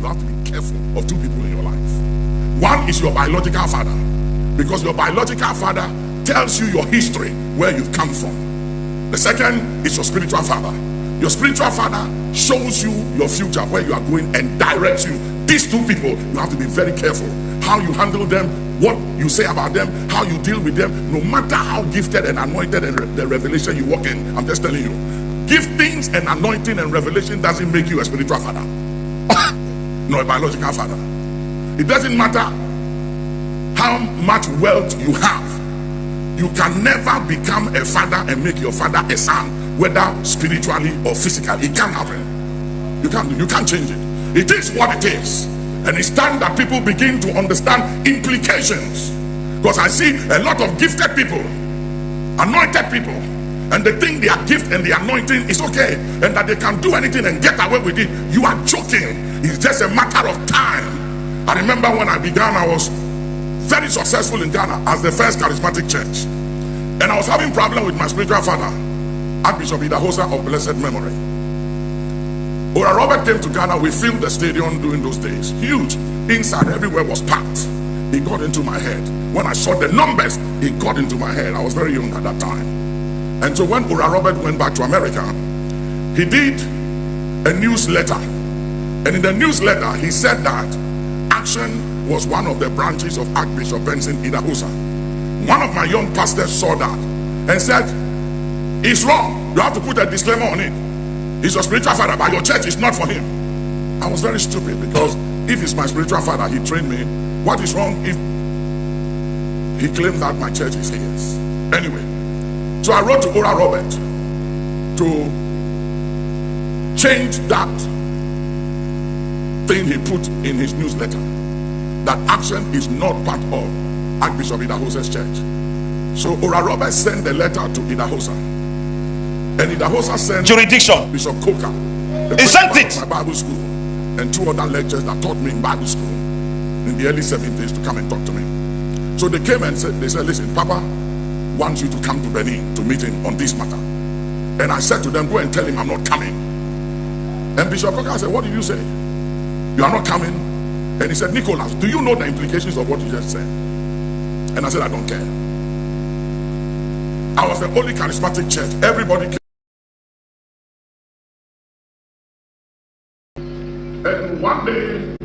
You have to be careful of two people in your life. One is your biological father, because your biological father tells you your history, where you've come from. The second is your spiritual father. Your spiritual father shows you your future, where you are going, and directs you. These two people, you have to be very careful how you handle them, what you say about them, how you deal with them, no matter how gifted and anointed and the revelation you walk in. I'm just telling you, giftings and anointing and revelation doesn't make you a spiritual father. No, a biological father. It doesn't matter how much wealth you have, you can never become a father and make your father a son, whether spiritually or physically. It can't happen. You can't change it. It is what it is. And it's time that people begin to understand implications. Because I see a lot of gifted people, anointed people, and they think their gift and the anointing is okay, and that they can do anything and get away with it. You are joking. It's just a matter of time. I remember when I began, I was very successful in Ghana as the first charismatic church. And I was having a problem with my spiritual father, Archbishop Idahosa of blessed memory. Ora Robert came to Ghana. We filled the stadium during those days. Huge. Inside, everywhere was packed. It got into my head. When I saw the numbers, it got into my head. I was very young at that time. And so when Ora Robert went back to America, he did a newsletter. And in the newsletter, he said that Action was one of the branches of Archbishop Benson Idahosa. One of my young pastors saw that and said, it's wrong. You have to put a disclaimer on it. He's your spiritual father, but your church is not for him. I was very stupid, because if he's my spiritual father, he trained me. What is wrong if he claims that my church is his? Anyway, so I wrote to Ora Robert to change that thing he put in his newsletter, that Action is not part of Archbishop Idahosa's church. So Ora Robert sent the letter to Idahosa. And Idahosa sent jurisdiction. Bishop Coker. He sent it. My Bible school and two other lecturers that taught me in Bible school in the early 70s to come and talk to me. So they came and said, listen, Papa wants you to come to Benin to meet him on this matter. And I said to them, go and tell him I'm not coming. And Bishop Coker said, what did you say? You are not coming? And he said, Nicholas, do you know the implications of what you just said? And I said, I don't care. I was the only charismatic church. Everybody came. And one day,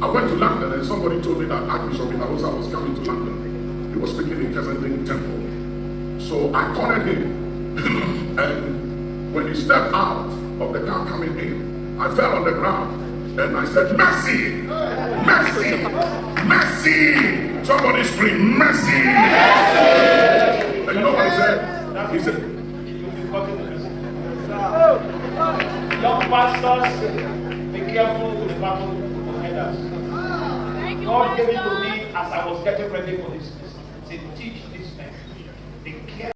I went to London, and somebody told me that Archbishop Idahosa was coming to London. He was speaking in Kensington Temple. So I cornered him. And when he stepped out of the car coming in, I fell on the ground. And I said, mercy! Mercy! Mercy! Somebody scream, mercy! And you know what he said? He said, young pastors, be careful with the battle of headers. God gave it to me as I was getting ready for this. He said, teach